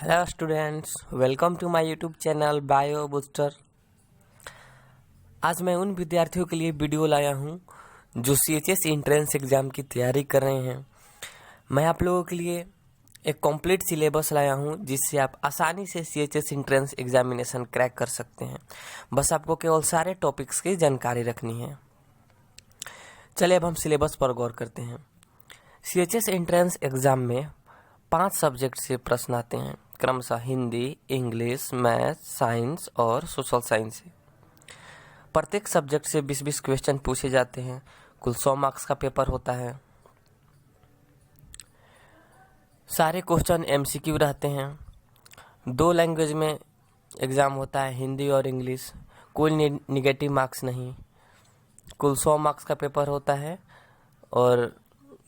Hello students, welcome to my YouTube channel bio booster. आज मैं उन विद्यार्थियों के लिए वीडियो लाया हूं जो सीएचएस एंट्रेंस एग्ज़ाम की तैयारी कर रहे हैं। मैं आप लोगों के लिए एक कंप्लीट सिलेबस लाया हूं जिससे आप आसानी से सीएचएस एंट्रेंस एग्जामिनेशन क्रैक कर सकते हैं। बस आपको केवल सारे टॉपिक्स की जानकारी रखनी है। चलिए अब हम सिलेबस पर गौर करते हैं। सीएचएस एंट्रेंस एग्ज़ाम में 5 सब्जेक्ट से प्रश्न आते हैं, क्रमशः हिंदी, इंग्लिश, मैथ, साइंस और सोशल साइंस से। प्रत्येक सब्जेक्ट से 20-20 क्वेश्चन पूछे जाते हैं। कुल 100 मार्क्स का पेपर होता है। सारे क्वेश्चन एमसीक्यू रहते हैं। 2 लैंग्वेज में एग्ज़ाम होता है, हिंदी और इंग्लिश। कोई निगेटिव मार्क्स नहीं। कुल 100 मार्क्स का पेपर होता है और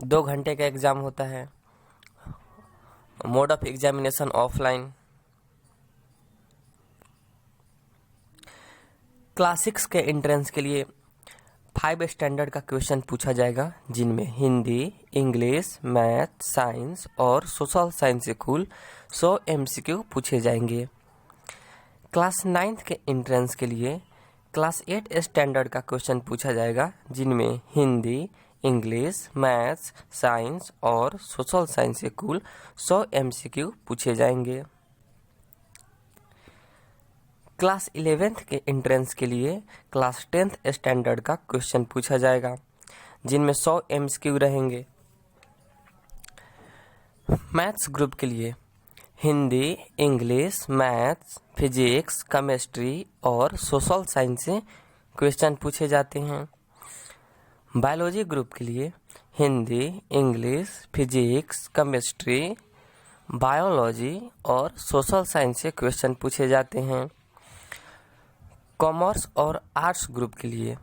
2 घंटे का एग्ज़ाम होता है। Mode of examination offline. Class 6 के एंट्रेंस के लिए 5 स्टैंडर्ड का क्वेश्चन पूछा जाएगा, जिनमें हिंदी, इंग्लिश, मैथ, साइंस और सोशल साइंस से कुल 100 एमसीक्यू पूछे जाएंगे। क्लास 9 के एंट्रेंस के लिए क्लास 8 स्टैंडर्ड का क्वेश्चन पूछा जाएगा, जिनमें हिंदी, इंग्लिश, मैथ्स, साइंस और सोशल साइंस से कुल 100 एमसीक्यू पूछे जाएंगे। क्लास 11th के एंट्रेंस के लिए क्लास 10th स्टैंडर्ड का क्वेश्चन पूछा जाएगा, जिनमें 100 एमसीक्यू रहेंगे। मैथ्स ग्रुप के लिए Hindi, English, maths, physics, chemistry और सोशल साइंस से क्वेश्चन पूछे जाते हैं। बायोलॉजी ग्रुप के लिए Hindi, English, physics, chemistry, biology और सोशल साइंस से क्वेश्चन पूछे जाते हैं। कॉमर्स और आर्ट्स ग्रुप के लिए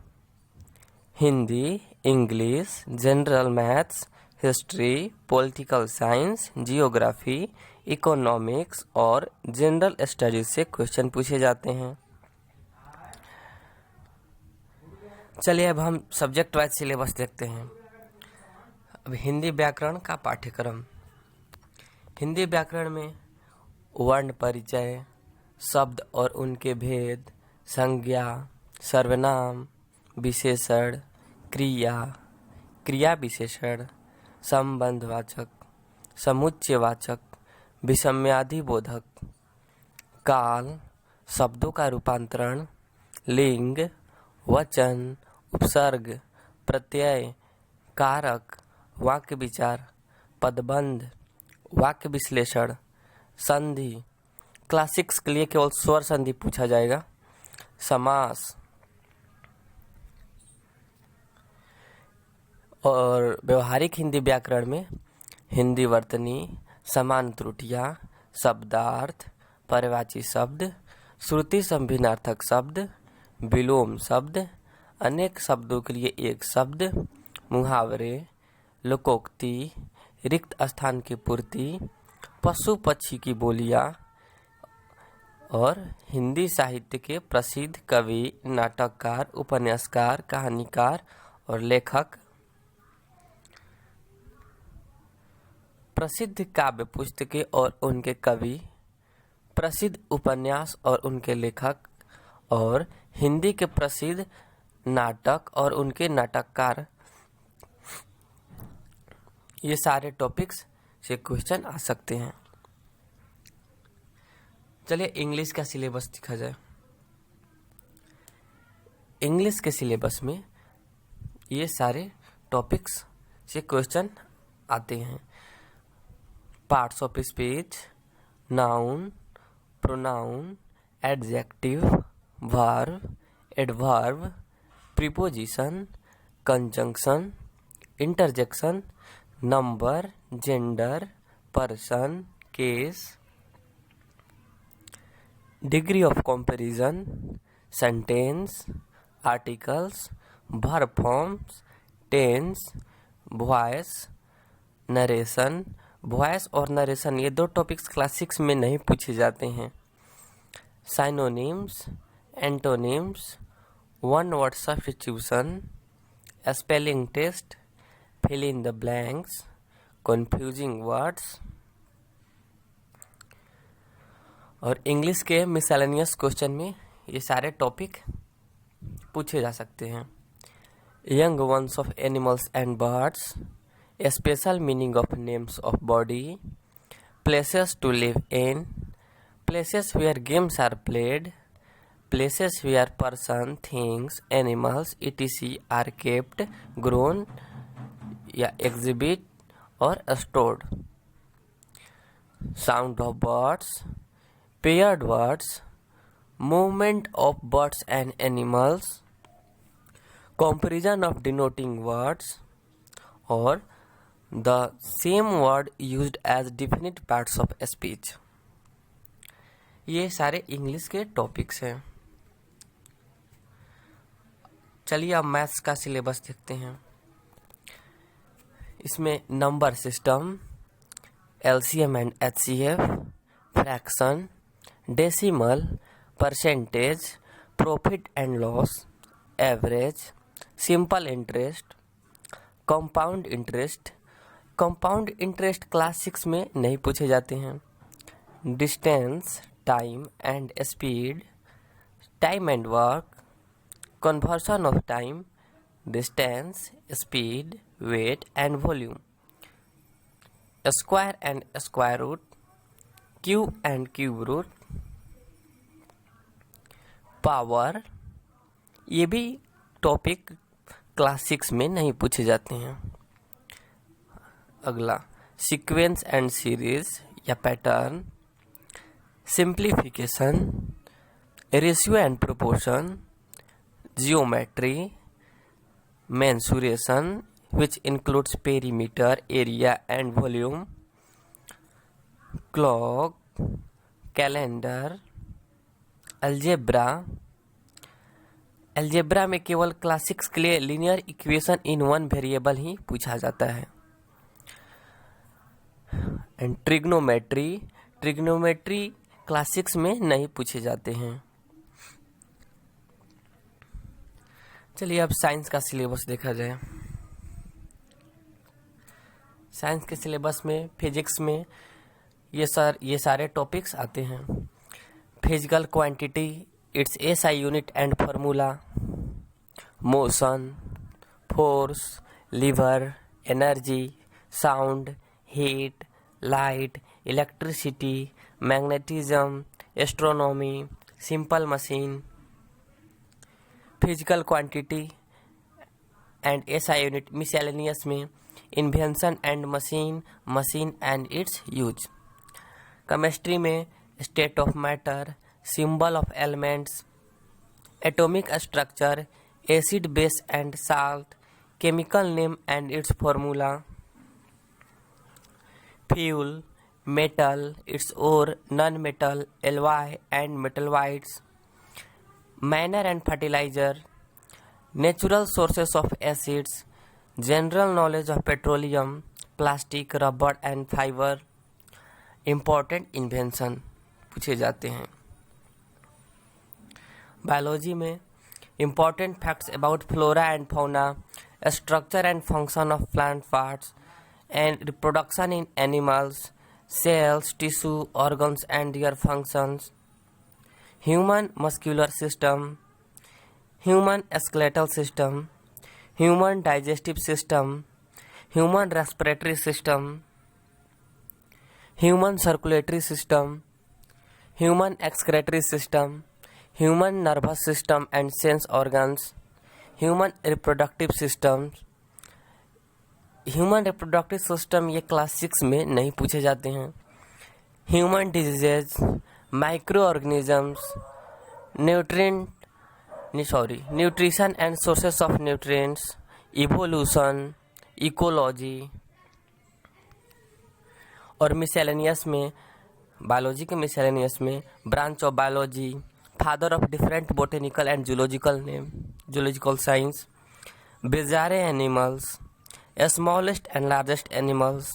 Hindi, English, general maths, history, political science, geography, economics और जनरल स्टडीज से क्वेश्चन पूछे जाते हैं। चलिए अब हम सब्जेक्ट वाइज सिलेबस देखते हैं। अब हिंदी व्याकरण का पाठ्यक्रम। हिंदी व्याकरण में वर्ण परिचय, शब्द और उनके भेद, संज्ञा, सर्वनाम, विशेषण, क्रिया, क्रिया विशेषण, संबंधवाचक, समुच्चयवाचक, विषम्यादिबोधक, काल, शब्दों का रूपांतरण, लिंग, वचन, उपसर्ग, प्रत्यय, कारक, वाक्य विचार, पदबंध, वाक्य विश्लेषण, संधि। क्लास 6 के लिए केवल स्वर संधि पूछा जाएगा। समास और व्यवहारिक हिंदी व्याकरण में हिंदी वर्तनी, समान त्रुटियां, शब्दार्थ, पर्यायवाची शब्द, श्रुति संभिन्नार्थक शब्द, विलोम शब्द, अनेक शब्दों के लिए एक शब्द, मुहावरे, लोकोक्ति, रिक्त स्थान की पूर्ति, पशु पक्षी की बोलियां और हिंदी साहित्य के प्रसिद्ध कवि, नाटककार, उपन्यासकार, कहानीकार और लेखक। प्रसिद्ध काव्य पुस्तकें और उनके कवि, प्रसिद्ध उपन्यास और उनके लेखक और हिंदी के प्रसिद्ध नाटक और उनके नाटककार। ये सारे टॉपिक्स से क्वेश्चन आ सकते हैं। चलिए इंग्लिश का सिलेबस देखा जाए। इंग्लिश के सिलेबस में ये सारे टॉपिक्स से क्वेश्चन आते हैं। Parts of speech, noun, pronoun, adjective, verb, adverb, preposition, conjunction, interjection, number, gender, person, case, degree of comparison, sentence, articles, verb forms, tense, voice, narration. Voice और नरेशन ये 2 topics class 6 में नहीं पूछे जाते हैं। Synonyms, antonyms, one word substitution, spelling test, fill in the blanks, confusing words. और English के miscellaneous question में ये सारे टॉपिक पूछे जा सकते हैं। Young ones of animals and birds, special meaning of names of body, places to live in, places where games are played, places where person, things, animals, etc. are kept, grown या exhibit or stored. Sound of birds, paired words, movement of birds and animals, comparison of denoting words, or the same word used as definite parts of speech. ये सारे English के topics हैं। चलिए अब maths का syllabus देखते हैं। इसमें number system, LCM and HCF, fraction, decimal, percentage, profit and loss, average, simple interest, compound interest. Compound interest class 6 में नहीं पूछे जाते हैं। Distance, time and speed, time and work, conversion of time, distance, speed, weight and volume, square and square root, cube and cube root, power। ये भी topic class 6 में नहीं पूछे जाते हैं। अगला सीक्वेंस एंड सीरीज या pattern, simplification, ratio and proportion, geometry, mensuration which includes perimeter, area and volume, clock, calendar, algebra। algebra में केवल क्लास 6 के लिए linear equation in one variable ही पूछा जाता है। एंड ट्रिग्नोमेट्री, ट्रिग्नोमेट्री क्लास 6 में नहीं पूछे जाते हैं। चलिए अब साइंस का सिलेबस देखा जाए। साइंस के सिलेबस में फिजिक्स में ये सारे टॉपिक्स आते हैं। Physical quantity, its SI unit and formula, motion, force, lever, energy, sound, heat, light, electricity, magnetism, astronomy, simple machine. Physical quantity and SI unit miscellaneous में invention and machine, machine and its use. Chemistry में state of matter, symbol of elements, atomic structure, acid base and salt, chemical name and its formula, fuel, metal, its ore, non metal, alloy and metalloids, manner and fertilizer, natural sources of acids, general knowledge of petroleum, plastic, rubber and fiber, important invention पूछे जाते हैं। Biology में important facts about flora and fauna, structure and function of plant parts and reproduction in animals, cells, tissue, organs and their functions, human muscular system, human skeletal system, human digestive system, human respiratory system, human circulatory system, human excretory system, human nervous system and sense organs, human reproductive systems। Human reproductive system ये class 6 में नहीं पूछे जाते हैं। Human diseases, micro organisms, nutrition and sources of nutrients, evolution, ecology. और miscellaneous में biology के miscellaneous में branch of biology, father of different botanical and zoological science, बिजारे animals, smallest and largest animals,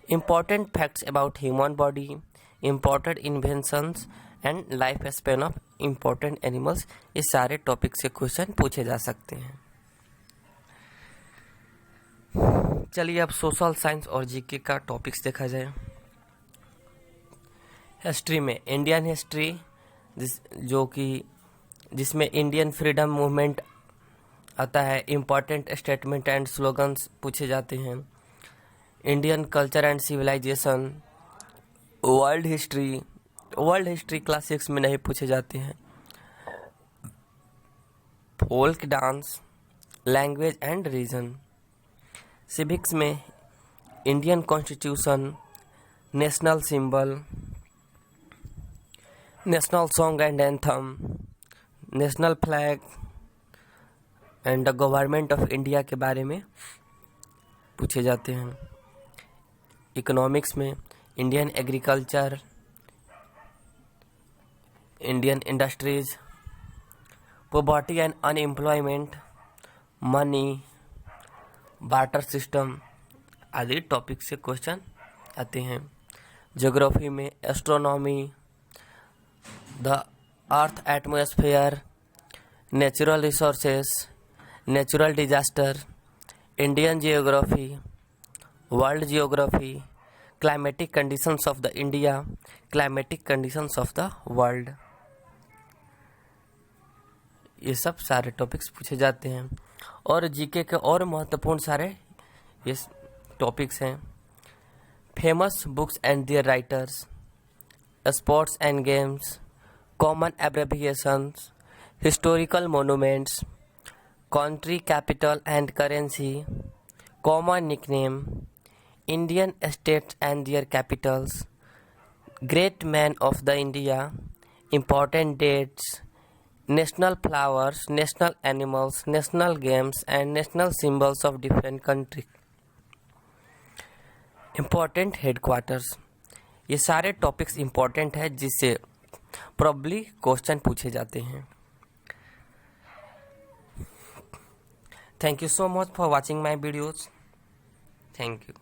important facts about human body, important inventions and life span of important animals। इस सारे topic से question पूछे जा सकते हैं। चलिए अब सोशल साइंस और जीके का टॉपिक्स देखा जाए। हिस्ट्री में इंडियन हिस्ट्री जिसमें इंडियन फ्रीडम मूवमेंट आता है, इम्पॉर्टेंट स्टेटमेंट एंड स्लोगन्स पूछे जाते हैं। Indian culture and civilisation, world history class 6 में नहीं पूछे जाते हैं। Folk dance, language and region. Civics में Indian constitution, national symbol, national song and anthem, national flag and the government of India के बारे में पूछे जाते हैं। इकोनॉमिक्स में Indian agriculture, Indian industries, poverty and unemployment, money, barter system आदि topic से क्वेश्चन आते हैं। ज्योग्राफी में astronomy, the earth atmosphere, natural resources, natural disaster, Indian geography, world geography, climatic conditions of the India, climatic conditions of the world. ये सब सारे topics पूछे जाते हैं। और जीके के और महत्वपूर्ण सारे ये टॉपिक्स हैं। Famous books and their writers, sports and games, common abbreviations, historical monuments, country capital and currency, common nickname, Indian states and their capitals, great man of the India, important dates, national flowers, national animals, national games and national symbols of different country, important headquarters. ये सारे topics important है जिससे probably question पूछे जाते हैं। Thank you so much for watching my videos. Thank you.